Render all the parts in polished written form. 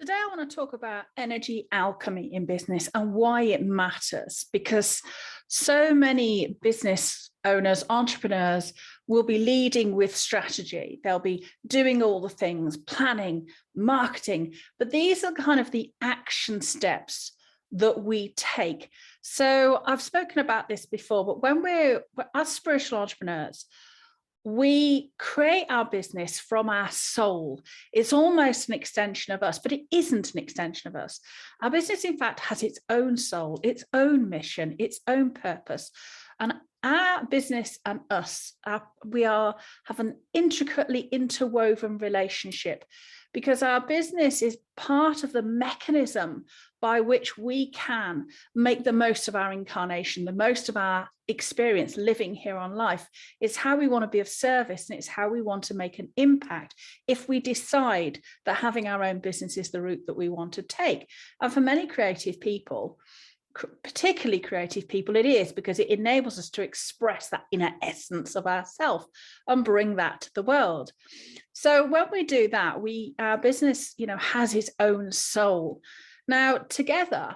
Today, I want to talk about energy alchemy in business and why it matters, because so many business owners, entrepreneurs will be leading with strategy. They'll be doing all the things, planning, marketing, but these are kind of the action steps that we take. So I've spoken about this before, but when we're as spiritual entrepreneurs, we create our business from our soul. It's almost an extension of us, but it isn't an extension of us. Our business, in fact, has its own soul, its own mission, its own purpose. And our business and us, have an intricately interwoven relationship, because our business is part of the mechanism by which we can make the most of our incarnation, the most of our experience living here on life. It's how we want to be of service, and it's how we want to make an impact if we decide that having our own business is the route that we want to take. And for many creative people, particularly creative people, it is, because it enables us to express that inner essence of ourselves and bring that to the world. So when we do that, our business, has its own soul. Now, together,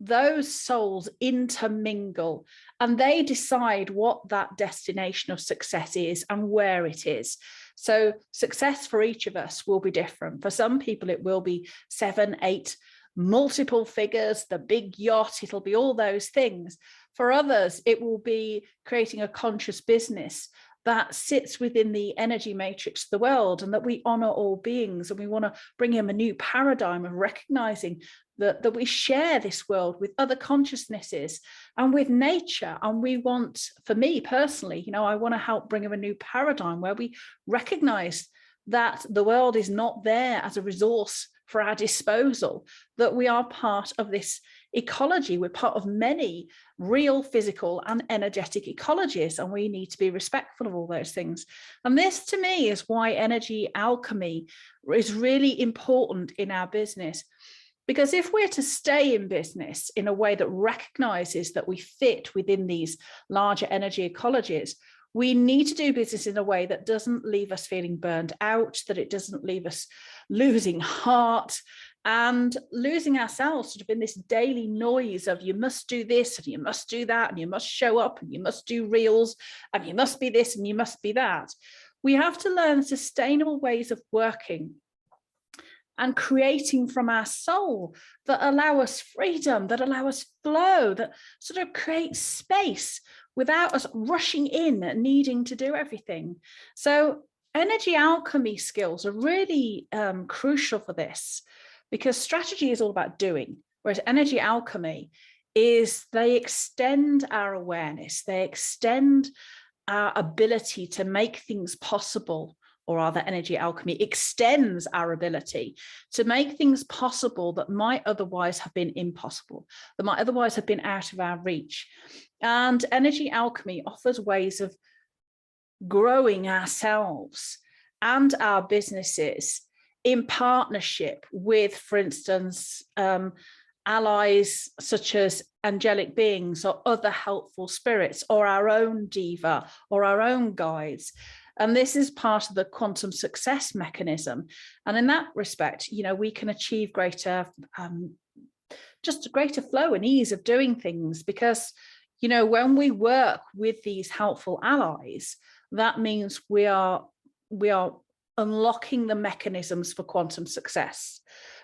those souls intermingle and they decide what that destination of success is and where it is. So success for each of us will be different. For some people, it will be 7, 8, multiple figures, the big yacht, it'll be all those things. For others, it will be creating a conscious business that sits within the energy matrix of the world, and that we honor all beings, and we want to bring in a new paradigm of recognizing that we share this world with other consciousnesses and with nature. And we want, for me personally, I want to help bring in a new paradigm where we recognize that the world is not there as a resource for our disposal, that we are part of this ecology. We're part of many real physical and energetic ecologies, and we need to be respectful of all those things. And this, to me, is why energy alchemy is really important in our business. Because if we're to stay in business in a way that recognizes that we fit within these larger energy ecologies, we need to do business in a way that doesn't leave us feeling burned out, that it doesn't leave us losing heart and losing ourselves sort of in this daily noise of you must do this and you must do that and you must show up and you must do reels and you must be this and you must be that. We have to learn sustainable ways of working and creating from our soul that allow us freedom, that allow us flow, that sort of create space without us rushing in and needing to do everything. So energy alchemy skills are really crucial for this, because strategy is all about doing, whereas energy alchemy is they extend our awareness, they extend our ability to make things possible, or rather energy alchemy extends our ability to make things possible that might otherwise have been impossible, that might otherwise have been out of our reach. And energy alchemy offers ways of growing ourselves and our businesses in partnership with, for instance, allies such as angelic beings or other helpful spirits, or our own diva or our own guides. And this is part of the quantum success mechanism. And in that respect, we can achieve greater, just a greater flow and ease of doing things, because, when we work with these helpful allies, that means we are unlocking the mechanisms for quantum success,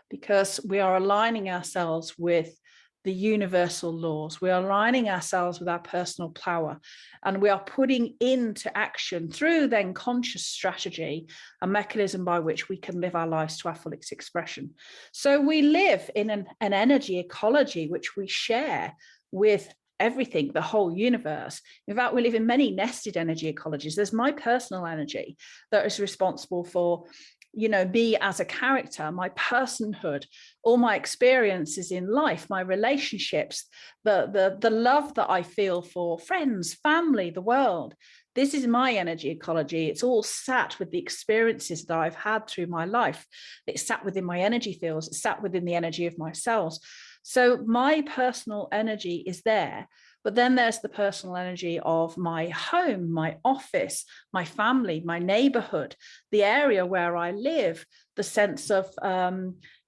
because we are aligning ourselves with the universal laws. We are aligning ourselves with our personal power, and we are putting into action through then conscious strategy a mechanism by which we can live our lives to our fullest expression. So we live in an energy ecology which we share with everything, the whole universe. In fact, we live in many nested energy ecologies. There's my personal energy that is responsible for me as a character, my personhood, all my experiences in life, my relationships, the love that I feel for friends, family, the world. This is my energy ecology. It's all sat with the experiences that I've had through my life. It's sat within my energy fields. It's sat within the energy of my cells. So my personal energy is there. But then there's the personal energy of my home, my office, my family, my neighborhood, the area where I live, the sense of,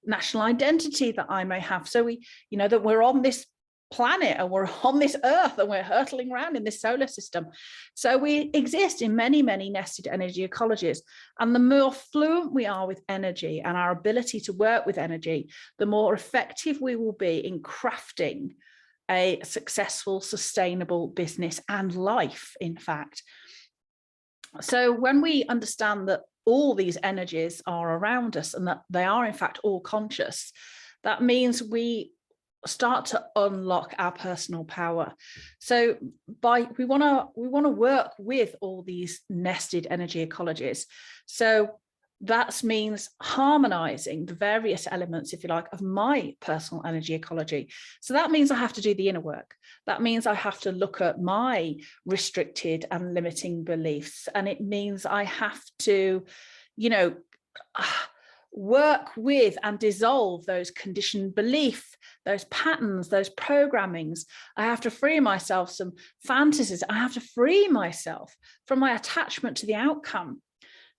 national identity that I may have. So we, that we're on this planet and we're on this earth and we're hurtling around in this solar system. So we exist in many, many nested energy ecologies. And the more fluent we are with energy and our ability to work with energy, the more effective we will be in crafting a successful, sustainable business and life, in fact. So when we understand that all these energies are around us and that they are, in fact, all conscious, that means we start to unlock our personal power. So we want to work with all these nested energy ecologies. So that means harmonizing the various elements, if you like, of my personal energy ecology. So that means I have to do the inner work. That means I have to look at my restricted and limiting beliefs. And it means I have to, work with and dissolve those conditioned belief, those patterns, those programmings. I have to free myself some fantasies. I have to free myself from my attachment to the outcome,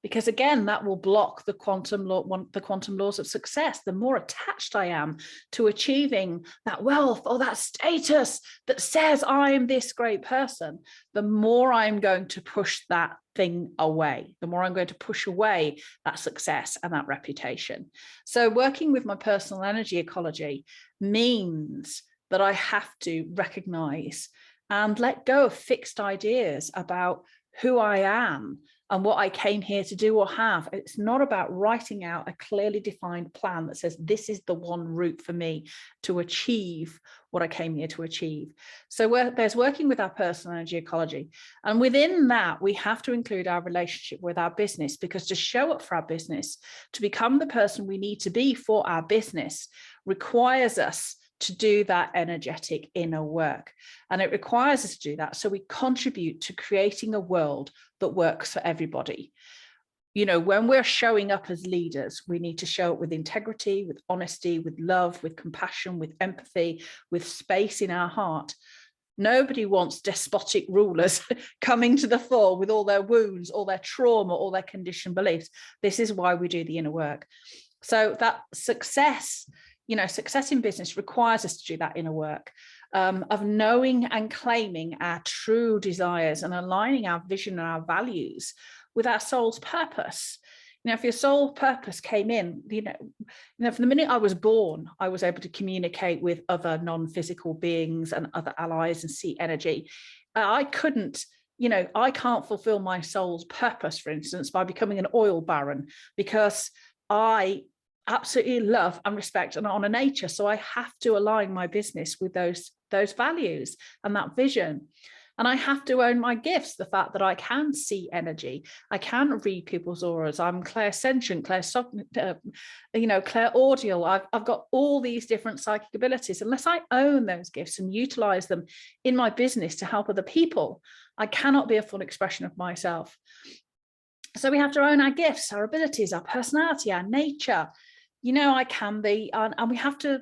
because again, that will block the quantum laws of success. The more attached I am to achieving that wealth or that status that says I'm this great person, the more I'm going to push that thing away, the more I'm going to push away that success and that reputation. So working with my personal energy ecology means that I have to recognize and let go of fixed ideas about who I am and what I came here to do or have. It's not about writing out a clearly defined plan that says this is the one route for me to achieve what I came here to achieve. So there's working with our personal energy ecology. And within that, we have to include our relationship with our business, because to show up for our business, to become the person we need to be for our business, requires us to do that energetic inner work. And it requires us to do that so we contribute to creating a world that works for everybody. When we're showing up as leaders, we need to show up with integrity, with honesty, with love, with compassion, with empathy, with space in our heart. Nobody wants despotic rulers coming to the fore with all their wounds, all their trauma, all their conditioned beliefs. This is why we do the inner work. So that success in business requires us to do that inner work of knowing and claiming our true desires and aligning our vision and our values with our soul's purpose. If your soul purpose came in, from the minute I was born, I was able to communicate with other non-physical beings and other allies and see energy. I can't fulfill my soul's purpose, for instance, by becoming an oil baron, because I absolutely love and respect and honor nature. So I have to align my business with those values and that vision. And I have to own my gifts, the fact that I can see energy, I can read people's auras, I'm clairsentient, clairaudial, I've got all these different psychic abilities. Unless I own those gifts and utilize them in my business to help other people, I cannot be a full expression of myself. So we have to own our gifts, our abilities, our personality, our nature. I can be, and we have to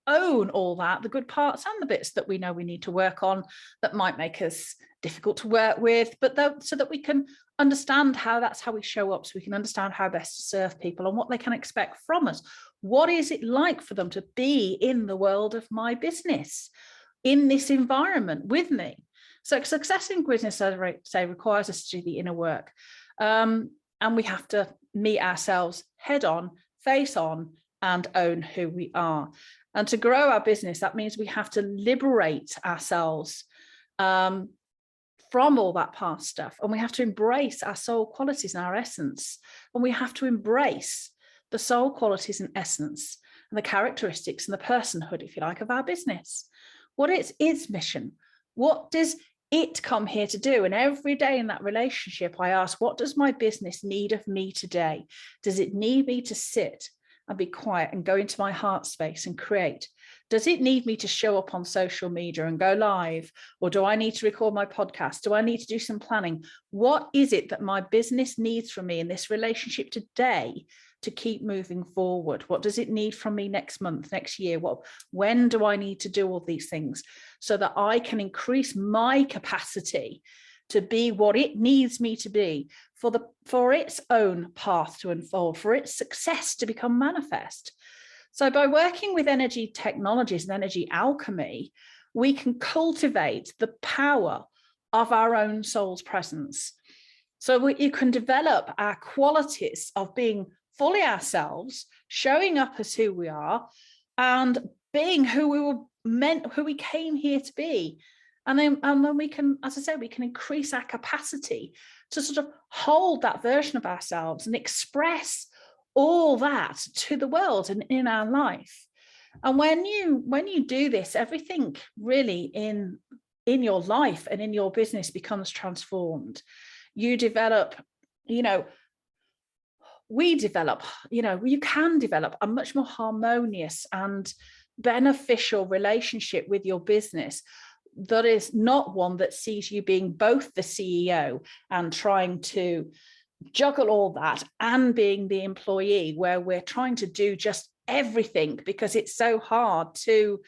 own all that, the good parts and the bits that we know we need to work on that might make us difficult to work with, but so that we can understand that's how we show up, so we can understand how best to serve people and what they can expect from us. What is it like for them to be in the world of my business, in this environment with me? So success in business, as I say, requires us to do the inner work. And we have to meet ourselves head on, face on, and own who we are. And to grow our business, that means we have to liberate ourselves from all that past stuff. And we have to embrace our soul qualities and our essence. And we have to embrace the soul qualities and essence and the characteristics and the personhood, if you like, of our business. What is its mission? What does it come here to do? And every day in that relationship, I ask, what does my business need of me today? Does it need me to sit and be quiet and go into my heart space and create? Does it need me to show up on social media and go live? Or do I need to record my podcast? Do I need to do some planning? What is it that my business needs from me in this relationship today to keep moving forward? What does it need from me next month, next year? When do I need to do all these things so that I can increase my capacity to be what it needs me to be for its own path to unfold, for its success to become manifest? So by working with energy technologies and energy alchemy, we can cultivate the power of our own soul's presence. So you can develop our qualities of being fully ourselves, showing up as who we are, and being who we were meant, who we came here to be. And then we can, as I said, we can increase our capacity to sort of hold that version of ourselves and express all that to the world and in our life. And when you do this, everything really in your life and in your business becomes transformed. You develop, we develop, you can develop a much more harmonious and beneficial relationship with your business that is not one that sees you being both the CEO and trying to juggle all that and being the employee, where we're trying to do just everything because it's so hard to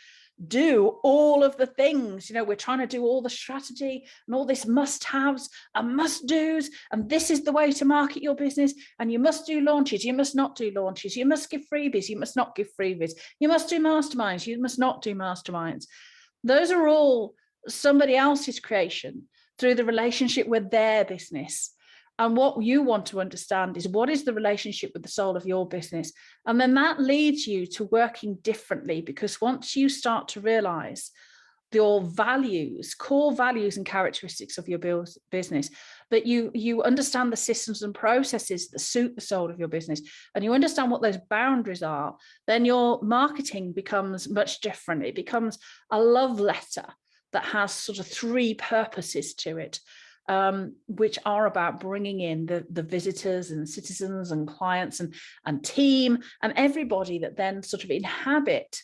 do all of the things. We're trying to do all the strategy and all this must-haves and must-dos, and this is the way to market your business, and you must do launches, you must not do launches, you must give freebies, you must not give freebies, you must do masterminds, you must not do masterminds. Those are all somebody else's creation through the relationship with their business. And what you want to understand is, what is the relationship with the soul of your business? And then that leads you to working differently, because once you start to realize your values, core values and characteristics of your business, that you understand the systems and processes that suit the soul of your business, and you understand what those boundaries are, then your marketing becomes much different. It becomes a love letter that has sort of 3 purposes to it. Which are about bringing in the visitors and citizens and clients and team and everybody that then sort of inhabit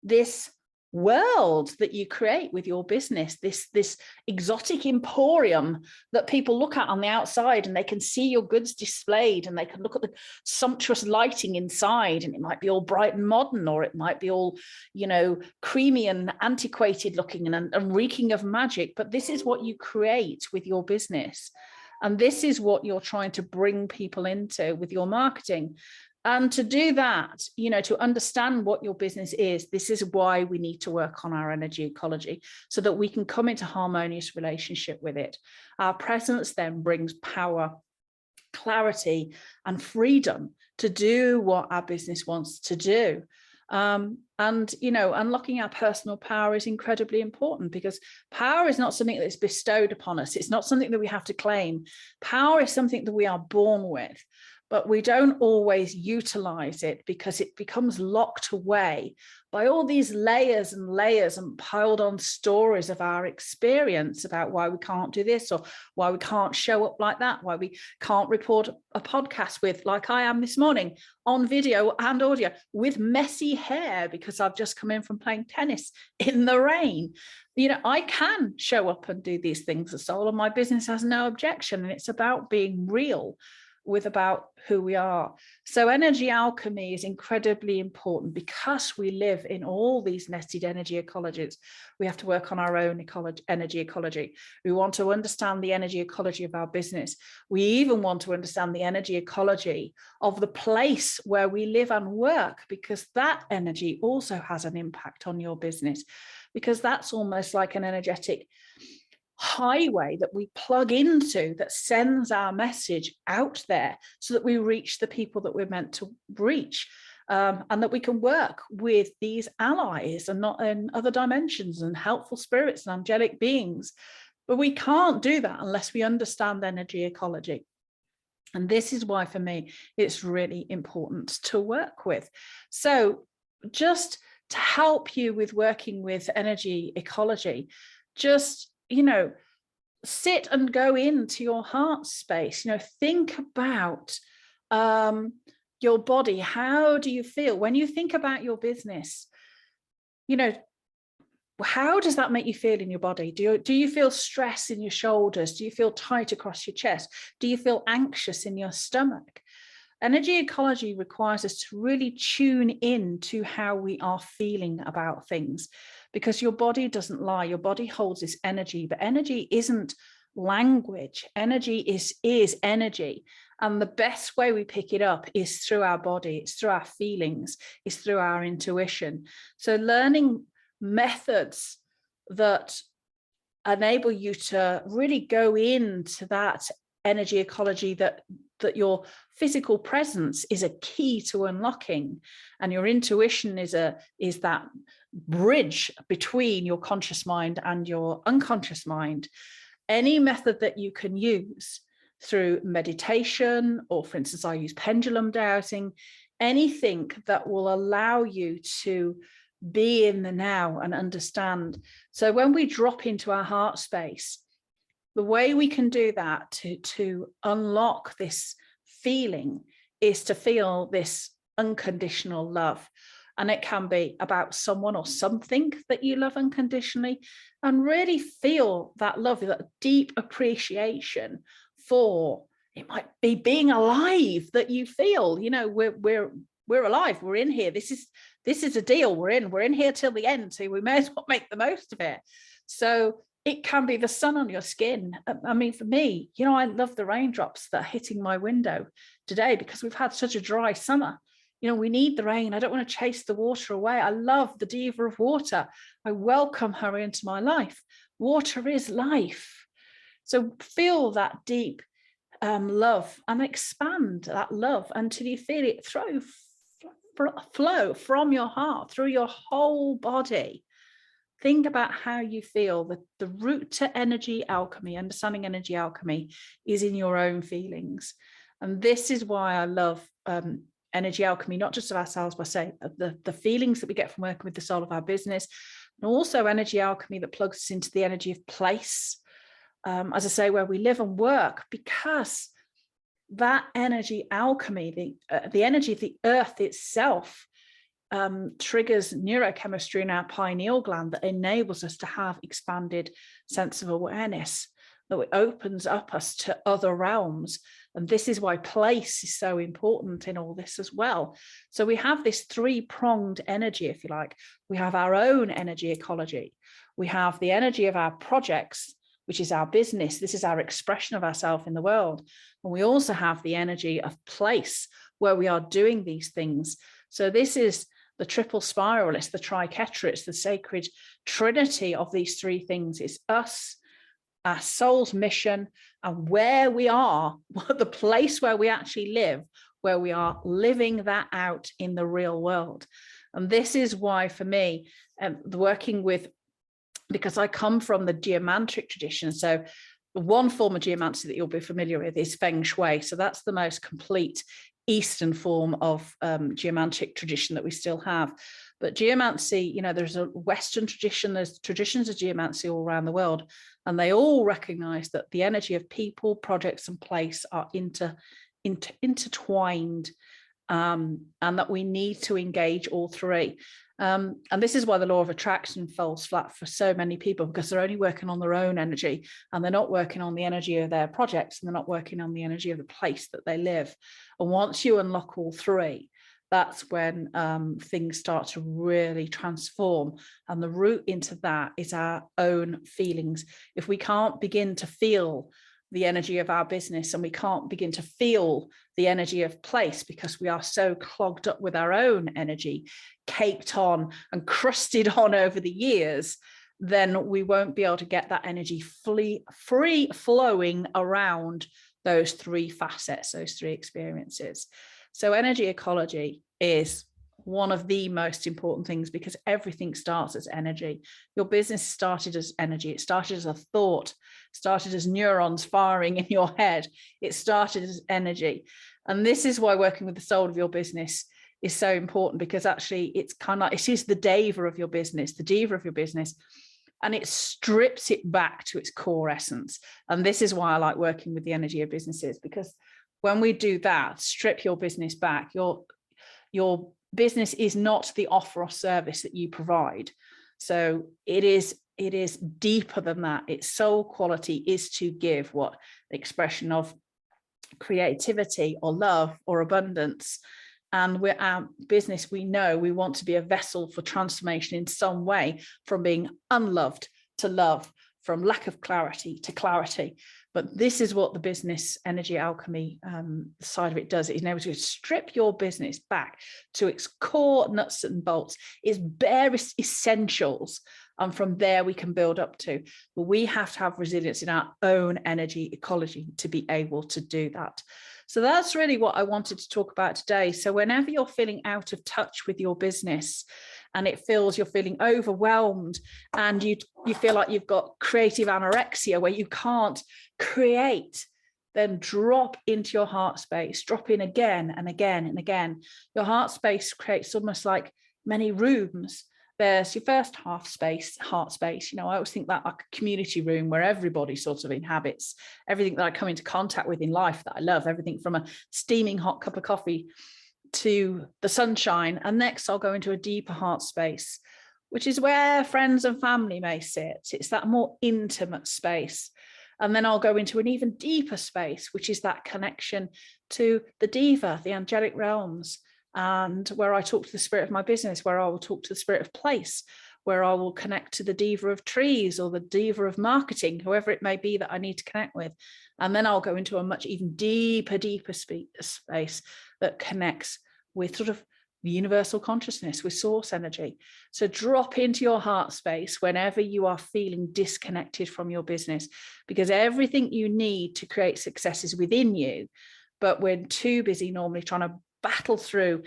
this world that you create with your business, this exotic emporium that people look at on the outside, and they can see your goods displayed, and they can look at the sumptuous lighting inside, and it might be all bright and modern, or it might be all, creamy and antiquated looking and reeking of magic. But this is what you create with your business, and this is what you're trying to bring people into with your marketing. And to do that, to understand what your business is, this is why we need to work on our energy ecology, so that we can come into harmonious relationship with it. Our presence then brings power, clarity, and freedom to do what our business wants to do. Unlocking our personal power is incredibly important, because power is not something that's bestowed upon us. It's not something that we have to claim. Power is something that we are born with, but we don't always utilize it because it becomes locked away by all these layers and layers and piled on stories of our experience about why we can't do this, or why we can't show up like that, why we can't report a podcast with, like I am this morning, on video and audio with messy hair because I've just come in from playing tennis in the rain. I can show up and do these things as soul, and my business has no objection. And it's about being real with about who we are. So energy alchemy is incredibly important, because we live in all these nested energy ecologies. We have to work on our own energy ecology. We want to understand the energy ecology of our business. We even want to understand the energy ecology of the place where we live and work, because that energy also has an impact on your business, because that's almost like an energetic highway that we plug into that sends our message out there, so that we reach the people that we're meant to reach, and that we can work with these allies and not in other dimensions and helpful spirits and angelic beings. But we can't do that unless we understand energy ecology. And this is why, for me, it's really important to work with. So just to help you with working with energy ecology, just sit and go into your heart space. Think about your body. How do you feel when you think about your business? How does that make you feel in your body? Do you feel stress in your shoulders? Do you feel tight across your chest? Do you feel anxious in your stomach? Energy ecology requires us to really tune in to how we are feeling about things, because your body doesn't lie. Your body holds this energy, but energy isn't language. Energy is energy. And the best way we pick it up is through our body, it's through our feelings, it's through our intuition. So learning methods that enable you to really go into that energy ecology, that your physical presence is a key to unlocking, and your intuition is that bridge between your conscious mind and your unconscious mind. Any method that you can use through meditation, or for instance, I use pendulum dowsing, anything that will allow you to be in the now and understand. So when we drop into our heart space, the way we can do that to unlock this feeling is to feel this unconditional love. And it can be about someone or something that you love unconditionally, and really feel that love, that deep appreciation for, it might be being alive that you feel, you know, we're alive, we're in here. This is a deal, we're in here till the end, so we may as well make the most of it. So it can be the sun on your skin. I mean, for me, you know, I love the raindrops that are hitting my window today because we've had such a dry summer. You know, we need the rain. I don't want to chase the water away. I love the diva of water. I welcome her into my life. Water is life. So feel that deep love and expand that love until you feel it flow from your heart through your whole body. Think about how you feel. The route to energy alchemy, understanding energy alchemy, is in your own feelings. And this is why I love energy alchemy, not just of ourselves, but say the feelings that we get from working with the soul of our business, and also energy alchemy that plugs us into the energy of place, as I say, where we live and work, because that energy alchemy, the energy of the earth itself, triggers neurochemistry in our pineal gland that enables us to have expanded sense of awareness, that it opens up us to other realms. And this is why place is so important in all this as well. So we have this three-pronged energy, if you like. We have our own energy ecology. We have the energy of our projects, which is our business. This is our expression of ourselves in the world. And we also have the energy of place, where we are doing these things. So this is the triple spiral, it's the triquetra, it's the sacred trinity of these three things. It's us, our soul's mission, and where we are, the place where we actually live, where we are living that out in the real world. And this is why, for me, working with, because I come from the geomantric tradition, so one form of geomancy that you'll be familiar with is feng shui. So that's the most complete Eastern form of geomantic tradition that we still have. But geomancy, you know, there's a Western tradition, there's traditions of geomancy all around the world, and they all recognize that the energy of people, projects, and place are intertwined, and that we need to engage all three. And this is why the law of attraction falls flat for so many people, because they're only working on their own energy, and they're not working on the energy of their projects, and they're not working on the energy of the place that they live. And once you unlock all three, that's when things start to really transform. And the route into that is our own feelings. If we can't begin to feel the energy of our business, and we can't begin to feel the energy of place because we are so clogged up with our own energy, caked on and crusted on over the years, then we won't be able to get that energy free flowing around those three facets, those three experiences. So energy ecology is one of the most important things, because everything starts as energy. Your business started as energy. It started as a thought, started as neurons firing in your head. It started as energy. And this is why working with the soul of your business is so important, because actually it's kind of like, it is the diva of your business, and it strips it back to its core essence. And this is why I like working with the energy of businesses, because when we do that, strip your business back, your business is not the offer or service that you provide. So it is deeper than that. Its soul quality is to give what the expression of creativity or love or abundance. And we're our business, we know we want to be a vessel for transformation in some way, from being unloved to love, from lack of clarity to clarity. But this is what the business energy alchemy side of it does. It enables you to strip your business back to its core nuts and bolts, its barest essentials. And from there, we can build up to. But we have to have resilience in our own energy ecology to be able to do that. So that's really what I wanted to talk about today. So whenever you're feeling out of touch with your business and you're feeling overwhelmed and you feel like you've got creative anorexia where you can't create, then drop into your heart space, drop in again and again and again. Your heart space creates almost like many rooms. There's your first heart space. I always think that like a community room where everybody sort of inhabits everything that I come into contact with in life that I love, everything from a steaming hot cup of coffee to the sunshine. And next I'll go into a deeper heart space, which is where friends and family may sit. It's that more intimate space. And then I'll go into an even deeper space, which is that connection to the diva, the angelic realms, and where I talk to the spirit of my business, where I will talk to the spirit of place, where I will connect to the diva of trees or the diva of marketing, whoever it may be that I need to connect with. And then I'll go into a much even deeper space that connects with sort of the universal consciousness, with source energy. So drop into your heart space whenever you are feeling disconnected from your business, because everything you need to create success is within you. But we're too busy normally trying to battle through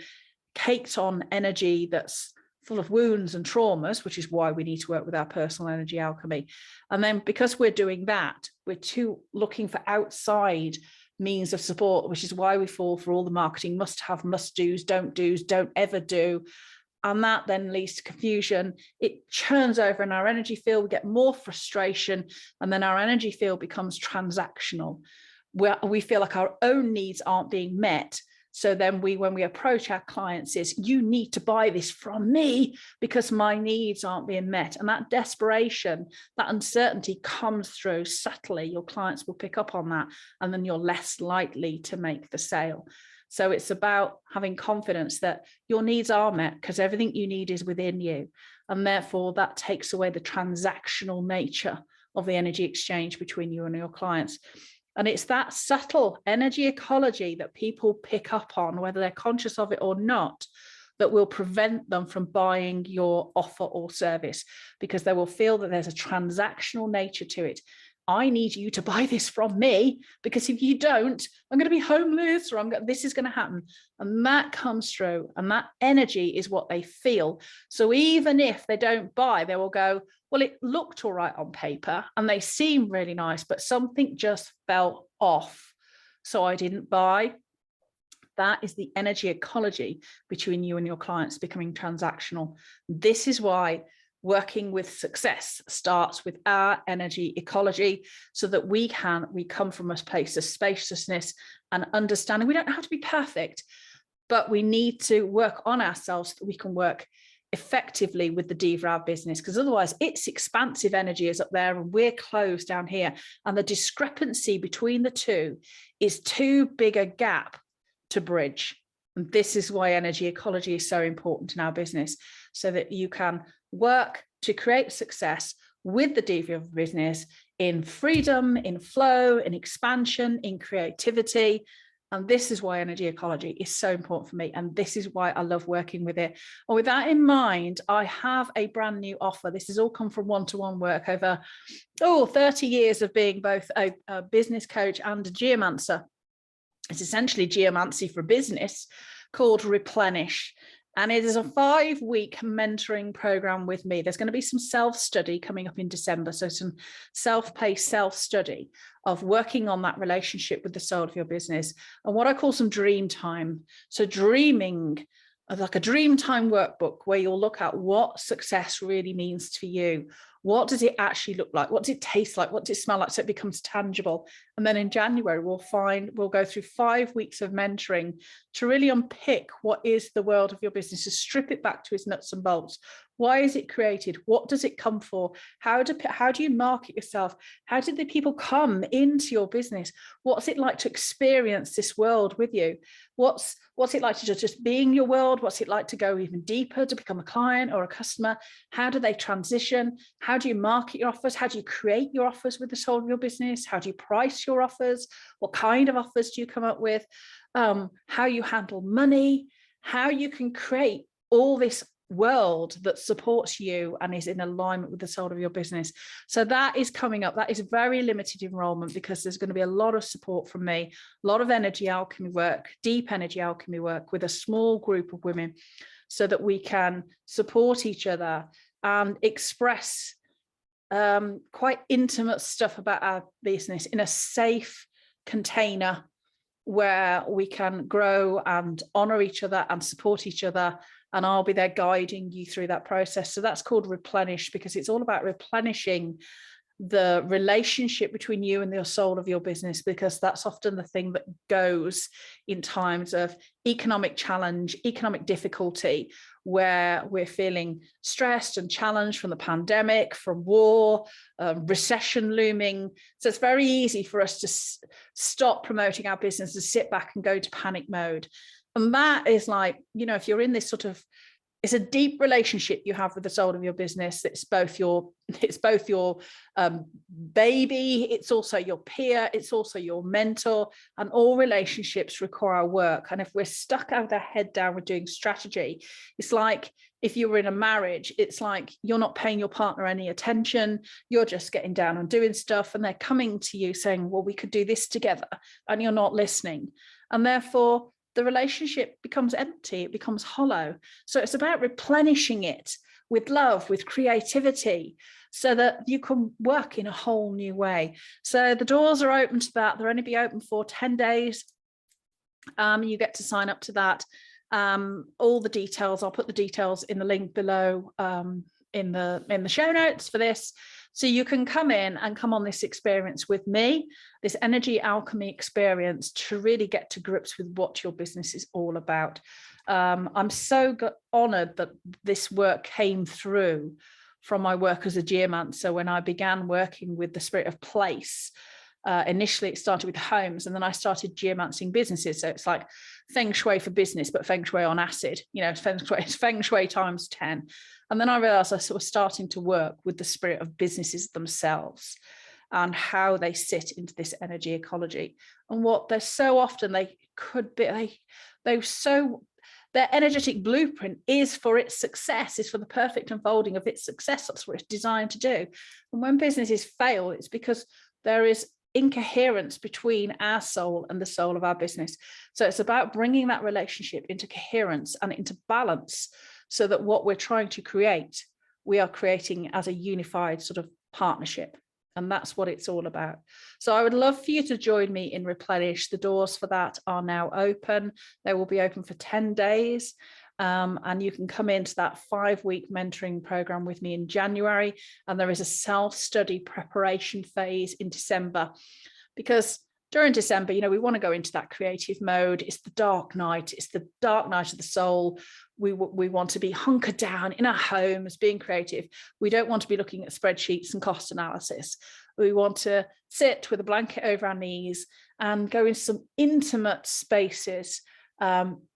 caked on energy that's full of wounds and traumas, which is why we need to work with our personal energy alchemy. And then because we're doing that, we're too looking for outside means of support, which is why we fall for all the marketing must have, must do's, don't ever do. And that then leads to confusion. It churns over in our energy field, we get more frustration, and then our energy field becomes transactional, where we feel like our own needs aren't being met. So then when we approach our clients is, you need to buy this from me because my needs aren't being met. And that desperation, that uncertainty comes through subtly. Your clients will pick up on that, and then you're less likely to make the sale. So it's about having confidence that your needs are met because everything you need is within you. And therefore that takes away the transactional nature of the energy exchange between you and your clients. And it's that subtle energy ecology that people pick up on, whether they're conscious of it or not, that will prevent them from buying your offer or service, because they will feel that there's a transactional nature to it. I need you to buy this from me, because if you don't, I'm going to be homeless, or this is going to happen. And that comes through, and that energy is what they feel. So even if they don't buy, they will go, well, it looked all right on paper and they seem really nice, but something just fell off, so I didn't buy. That is the energy ecology between you and your clients becoming transactional. This is why working with success starts with our energy ecology, so that we come from a place of spaciousness and understanding. We don't have to be perfect, but we need to work on ourselves so that we can work effectively with the diva of business, because otherwise its expansive energy is up there and we're closed down here, and the discrepancy between the two is too big a gap to bridge. And this is why energy ecology is so important in our business, so that you can work to create success with the diva of business in freedom, in flow, in expansion, in creativity. And this is why energy ecology is so important for me. And this is why I love working with it. And with that in mind, I have a brand new offer. This has all come from one-to-one work over 30 years of being both a business coach and a geomancer. It's essentially geomancy for business, called Replenish. And it is a 5-week mentoring program with me. There's going to be some self-study coming up in December. So some self-paced self-study of working on that relationship with the soul of your business, and what I call some dream time. So dreaming, like a dream time workbook, where you'll look at what success really means to you. What does it actually look like? What does it taste like? What does it smell like? So it becomes tangible. And then in January, we'll go through 5 weeks of mentoring to really unpick what is the world of your business, to strip it back to its nuts and bolts. Why is it created? What does it come for? How do you market yourself? How did the people come into your business? What's it like to experience this world with you? What's it like to just be in your world? What's it like to go even deeper, to become a client or a customer? How do they transition? How do you market your offers? How do you create your offers with the soul of your business? How do you price your offers? What kind of offers do you come up with? How you handle money, how you can create all this world that supports you and is in alignment with the soul of your business. So that is coming up. That is very limited enrollment, because there's going to be a lot of support from me, a lot of energy alchemy work, deep energy alchemy work with a small group of women, so that we can support each other and express quite intimate stuff about our business in a safe container where we can grow and honor each other and support each other. And I'll be there guiding you through that process. So that's called Replenish, because it's all about replenishing the relationship between you and the soul of your business, because that's often the thing that goes in times of economic challenge, economic difficulty, where we're feeling stressed and challenged from the pandemic, from war, recession looming. So it's very easy for us to stop promoting our business and sit back and go into panic mode. And that is like, if you're in this sort of, it's a deep relationship you have with the soul of your business. It's both your baby, it's also your peer, it's also your mentor, and all relationships require work. And if we're stuck out our head down with doing strategy, it's like if you were in a marriage, it's like you're not paying your partner any attention, you're just getting down and doing stuff, and they're coming to you saying, well, we could do this together, and you're not listening. And therefore, the relationship becomes empty, it becomes hollow. So it's about replenishing it with love, with creativity, so that you can work in a whole new way. So the doors are open to that. They'll only be open for 10 days. You get to sign up to that. All the details, I'll put the details in the link below in the show notes for this. So you can come in and come on this experience with me, this energy alchemy experience, to really get to grips with what your business is all about. I'm so honored that this work came through from my work as a geomancer when I began working with the spirit of place. Initially, it started with homes, and then I started geomancing businesses. So it's like feng shui for business, but feng shui on acid. It's feng shui times 10. And then I realized I was starting to work with the spirit of businesses themselves and how they sit into this energy ecology, and what they're so often they could be. Their energetic blueprint is for its success, is for the perfect unfolding of its success. That's what it's designed to do. And when businesses fail, it's because there is incoherence between our soul and the soul of our business. So it's about bringing that relationship into coherence and into balance, so that what we're trying to create, we are creating as a unified sort of partnership. And that's what it's all about. So I would love for you to join me in Replenish. The doors for that are now open. They will be open for 10 days. And you can come into that 5-week mentoring program with me in January. And there is a self-study preparation phase in December, because during December, we want to go into that creative mode. It's the dark night. It's the dark night of the soul. We want to be hunkered down in our homes, being creative. We don't want to be looking at spreadsheets and cost analysis. We want to sit with a blanket over our knees and go into some intimate spaces,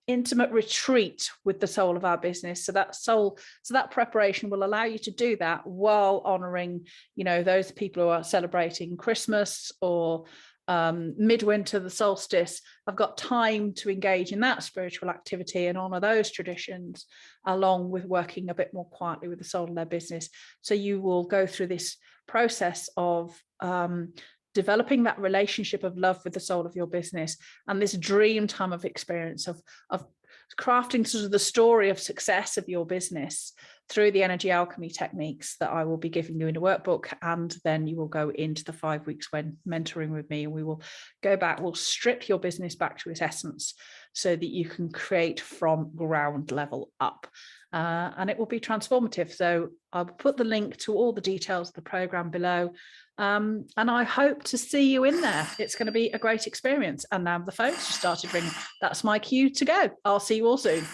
intimate retreat with the soul of our business. So that preparation will allow you to do that while honoring, those people who are celebrating Christmas or midwinter, the solstice. I've got time to engage in that spiritual activity and honor those traditions, along with working a bit more quietly with the soul of their business. So you will go through this process of developing that relationship of love with the soul of your business, and this dream time of experience of crafting sort of the story of success of your business through the energy alchemy techniques that I will be giving you in a workbook. And then you will go into the 5 weeks when mentoring with me, and we will go back, we'll strip your business back to its essence so that you can create from ground level up. And it will be transformative. So I'll put the link to all the details of the program below. And I hope to see you in there. It's going to be a great experience. And now the phones just started ringing. That's my cue to go. I'll see you all soon.